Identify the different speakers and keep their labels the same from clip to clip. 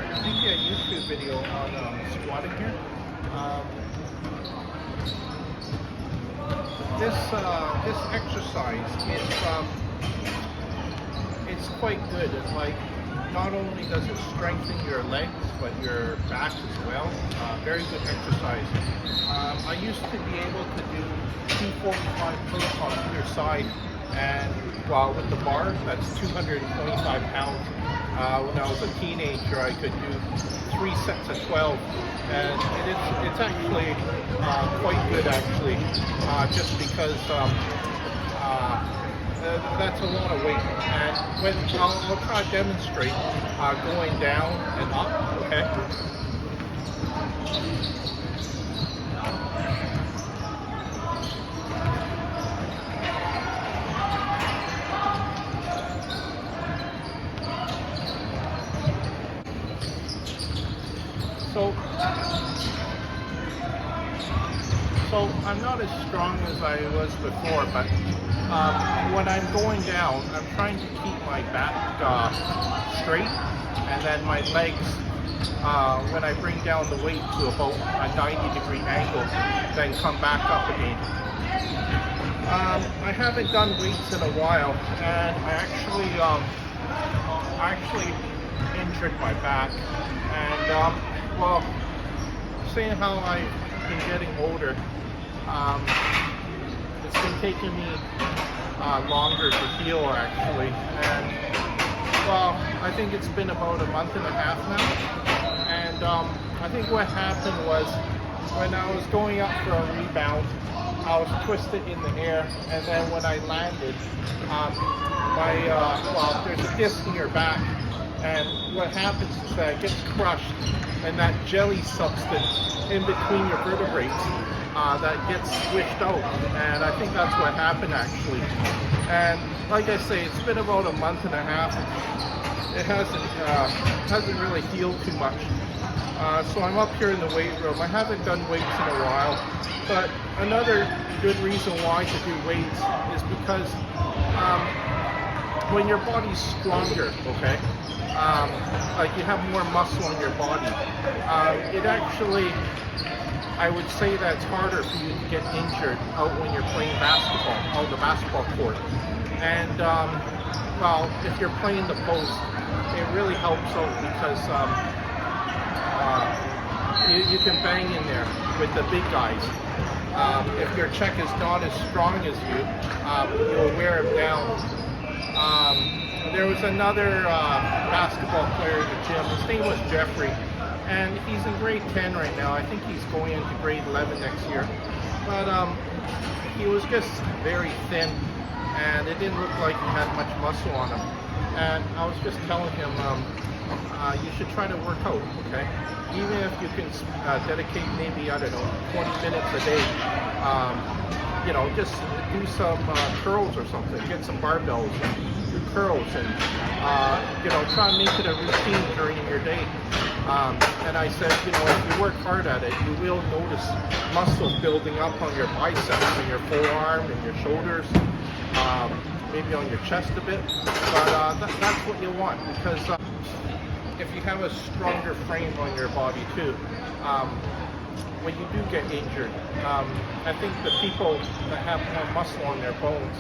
Speaker 1: making a YouTube video on squatting here. Um, this exercise it's quite good. It's like not only does it strengthen your legs but your back as well. Very good exercise. I used to be able to do 245 push-ups on either side, and with the bar, that's 225 pounds. When I was a teenager, I could do 3 sets of 12, and it's actually quite good actually, just because that's a lot of weight. And when I'll try to demonstrate going down and up, okay? So I'm not as strong as I was before, but when I'm going down, I'm trying to keep my back straight, and then my legs, when I bring down the weight to about a 90-degree angle, then come back up again. I haven't done weights in a while, and I actually injured my back, and seeing how I've been getting older, it's been taking me longer to heal actually, and I think it's been about a month and a half now, and I think what happened was when I was going up for a rebound, I was twisted in the air, and then when I landed, there's a disc in your back, and what happens is that it gets crushed, and that jelly substance in between your vertebrae that gets squished out, and I think that's what happened actually. And like I say, it's been about a month and a half. It hasn't really healed too much. So I'm up here in the weight room. I haven't done weights in a while, but another good reason why to do weights is because when your body's stronger, okay, like you have more muscle in your body, it actually, I would say that it's harder for you to get injured out when you're playing basketball, on the basketball court. And if you're playing the post, it really helps out because you can bang in there with the big guys. If your check is not as strong as you, you'll wear him down. There was another basketball player in the gym. His name was Jeffrey, and he's in grade 10 right now. I think he's going into grade 11 next year. But he was just very thin, and it didn't look like he had much muscle on him. And I was just telling him, you should try to work out, okay? Even if you can dedicate maybe, I don't know, 20 minutes a day, just do some curls or something, get some barbells and do curls, and try and make it a routine during your day. And I said, if you work hard at it, you will notice muscles building up on your biceps and your forearm and your shoulders, maybe on your chest a bit, but that's what you want, because if you have a stronger frame on your body too, when you do get injured, I think the people that have more muscle on their bones,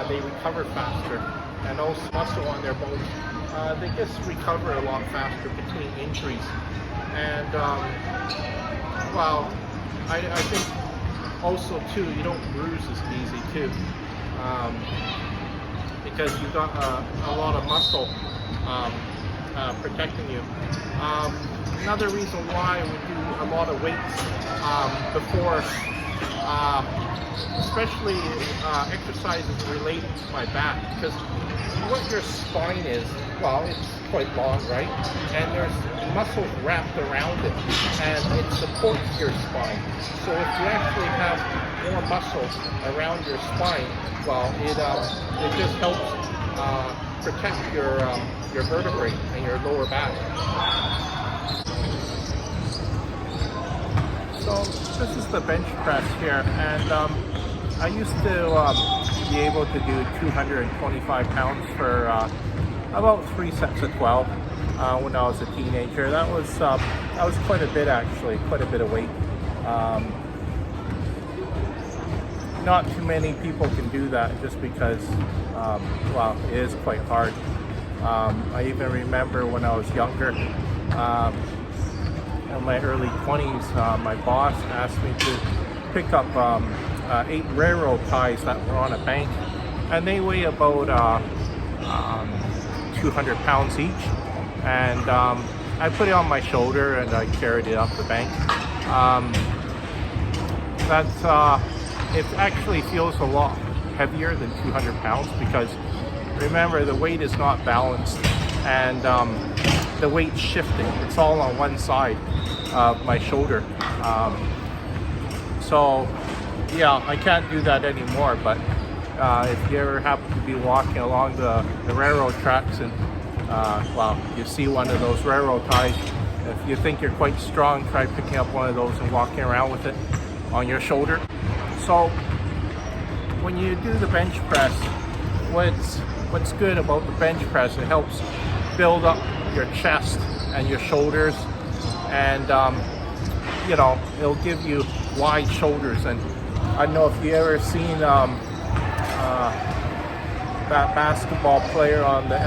Speaker 1: they recover faster, and also muscle on their bones, they just recover a lot faster between injuries. And I think also too, you don't bruise as easy too, because you've got a lot of muscle protecting you. Another reason why we do a lot of weights before, especially exercises related to my back, because what your spine is, it's quite long, right? And there's muscles wrapped around it, and it supports your spine. So if you actually have more muscle around your spine, it just helps protect your vertebrae and your lower back. So this is the bench press here, and I used to be able to do 225 pounds for about 3 sets of 12. when I was a teenager. That was quite a bit, actually, quite a bit of weight. Not too many people can do that, just because, well, it is quite hard. I even remember when I was younger, in my early 20s, my boss asked me to pick up 8 railroad ties that were on a bank, and they weigh about 200 pounds each. And I put it on my shoulder and I carried it up the bank. It actually feels a lot heavier than 200 pounds, because remember, the weight is not balanced, and the weight's shifting. It's all on one side of my shoulder. So yeah, I can't do that anymore. But if you ever happen to be walking along the railroad tracks and well, you see one of those railroad ties, if you think you're quite strong, try picking up one of those and walking around with it on your shoulder. So when you do the bench press, what's good about the bench press, it helps build up your chest and your shoulders, and you know, it'll give you wide shoulders. And I don't know if you ever seen that basketball player on the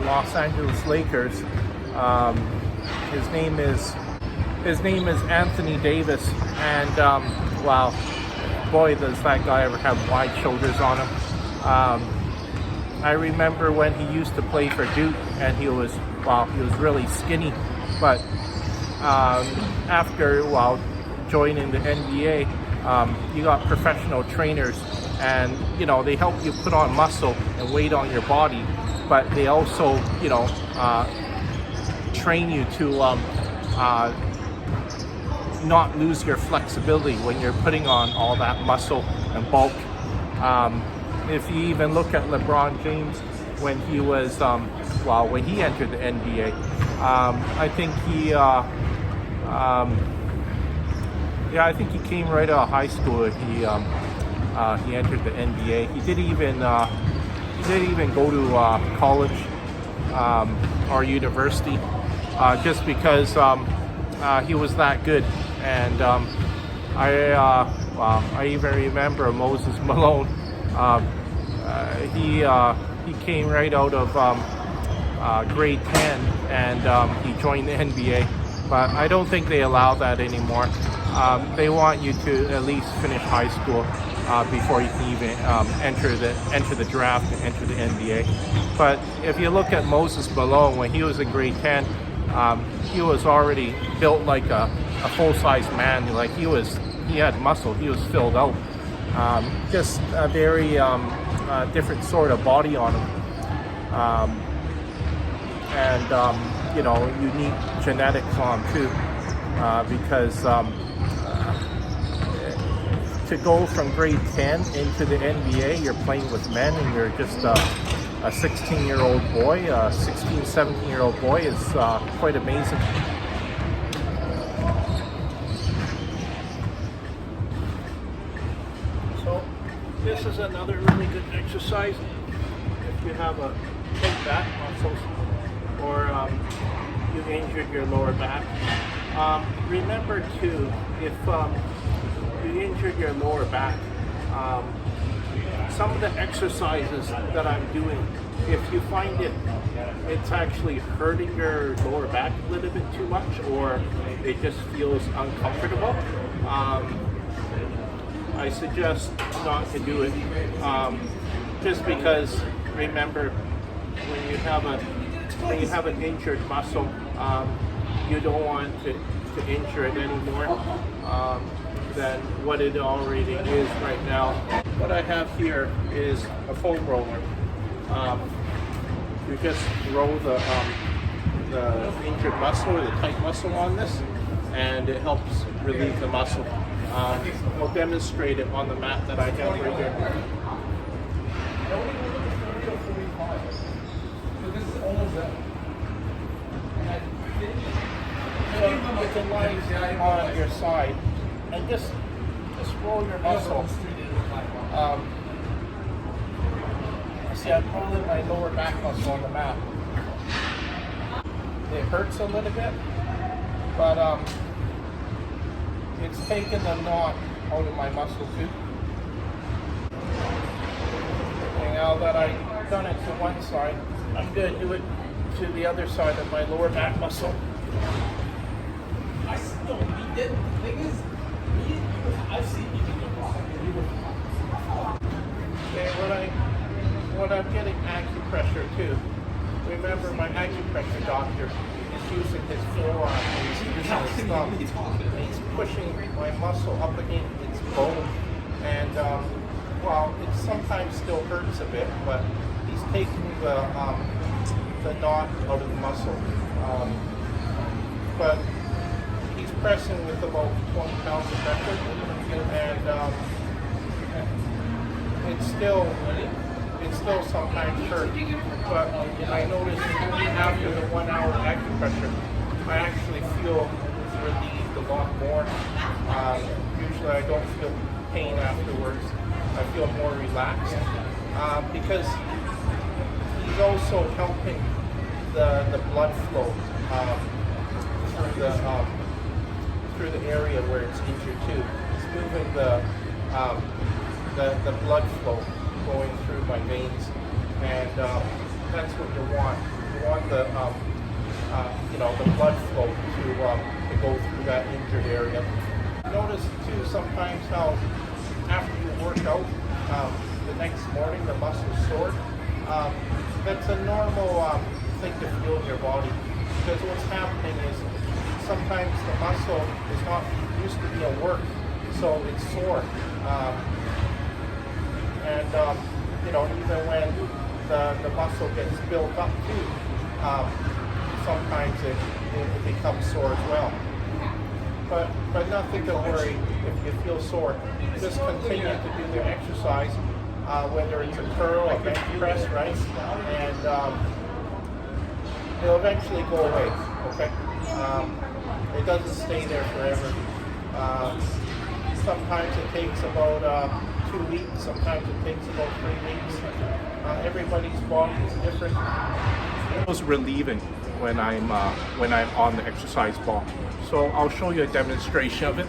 Speaker 1: Los Angeles Lakers. His name is Anthony Davis, and wow, boy, does that guy ever have wide shoulders on him. I remember when he used to play for Duke, and he was really skinny, but after joining the NBA, you got professional trainers, and you know, they help you put on muscle and weight on your body, but they also, you know, train you to not lose your flexibility when you're putting on all that muscle and bulk. If you even look at LeBron James, when he was when he entered the NBA, I think he came right out of high school. He entered the NBA. He didn't even go to college or university, just because he was that good. And I even remember Moses Malone. He came right out of grade 10, and he joined the NBA. But I don't think they allow that anymore. They want you to at least finish high school before you can even enter the draft and enter the NBA. But if you look at Moses Malone, when he was in grade 10, he was already built like a full-size man. Like he had muscle. He was filled out. Just a very different sort of body on him, and you know, unique genetics on him too, because to go from grade 10 into the NBA, you're playing with men, and you're just a 16-year-old boy, a 16, 17-year-old boy, is quite amazing. So this is another really good exercise if you have a tight back muscles, or you injured your lower back. Remember too, if you injured your lower back, some of the exercises that I'm doing, if you find it's actually hurting your lower back a little bit too much, or it just feels uncomfortable, I suggest not to do it. Just because, remember, when you have an injured muscle, you don't want to injure it anymore than what it already is right now. What I have here is a foam roller. You just roll the injured muscle or the tight muscle on this, and it helps relieve the muscle. I'll demonstrate it on the mat that I have right here. So you can lie on your side and just roll your muscle. See, I'm rolling my lower back muscle on the mat. it hurts a little bit, but it's taken the knot out of my muscle too. And now that I've done it to one side, I'm going to do it to the other side of my lower back muscle.
Speaker 2: I still, we did. The thing is, I've seen you do the block.
Speaker 1: Okay, when I'm getting acupressure too, remember my acupressure doctor is using his forearm, he's using his thumb. He's pushing my muscle up against its bone, and well, it sometimes still hurts a bit, but he's taking the knot out of the muscle. But he's pressing with about 20 pounds of pressure, and it's still sometimes hurt. But I notice after the 1 hour acupressure, I actually feel relieved a lot more. Usually I don't feel pain afterwards. I feel more relaxed because he's also helping the blood flow through the area where it's injured too. It's moving the blood flow going through my veins, and that's what you want. You want the the blood flow to go through that injured area. Notice too sometimes how after you work out, the next morning the muscle's sore. That's a normal thing to feel in your body, because what's happening is sometimes the muscle is not used to be at work, so it's sore. Even when the muscle gets built up too, sometimes it becomes sore as well. But nothing to worry if you feel sore. Just continue to do the exercise, whether it's a curl, a bench press, right? And it'll eventually go away, okay? It doesn't stay there forever. Sometimes it takes about 2 weeks, sometimes it takes about 3 weeks. Everybody's body is different. It was relieving when I'm on the exercise ball. So I'll show you a demonstration of it.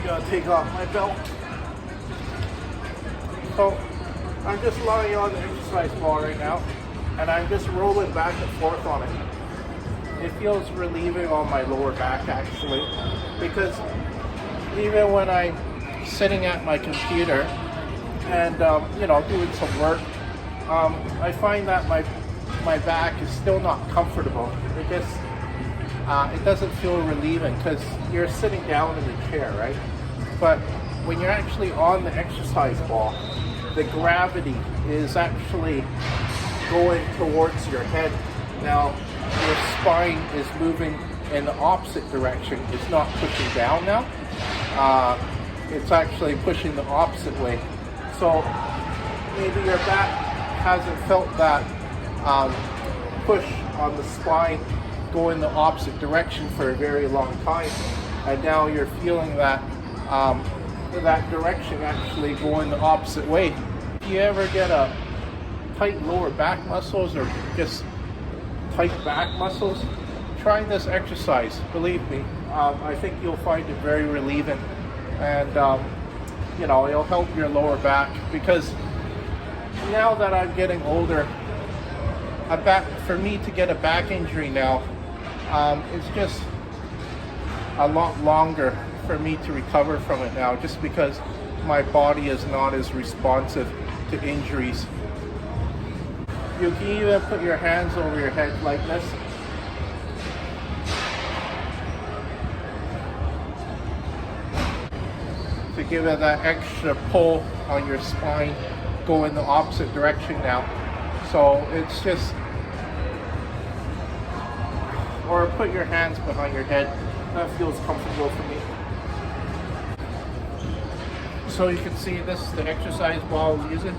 Speaker 1: Gotta take off my belt. So I'm just lying on the exercise ball right now, and I'm just rolling back and forth on it. It feels relieving on my lower back actually, because even when I'm sitting at my computer and doing some work, I find that my back is still not comfortable. It doesn't feel relieving because you're sitting down in the chair, right? But when you're actually on the exercise ball, the gravity is actually going towards your head. Now, your spine is moving in the opposite direction. It's not pushing down now. It's actually pushing the opposite way. So maybe your back hasn't felt that push on the spine going the opposite direction for a very long time. And now you're feeling that that direction actually going the opposite way. If you ever get a tight lower back muscles or just tight back muscles, try this exercise. Believe me, I think you'll find it very relieving, and it'll help your lower back, because now that I'm getting older, for me to get a back injury now, it's just a lot longer for me to recover from it now, just because my body is not as responsive to injuries. You can even put your hands over your head like this. To give it that extra pull on your spine, go in the opposite direction now. So it's just, or put your hands behind your head. That feels comfortable for me. So you can see this is the exercise ball I was using.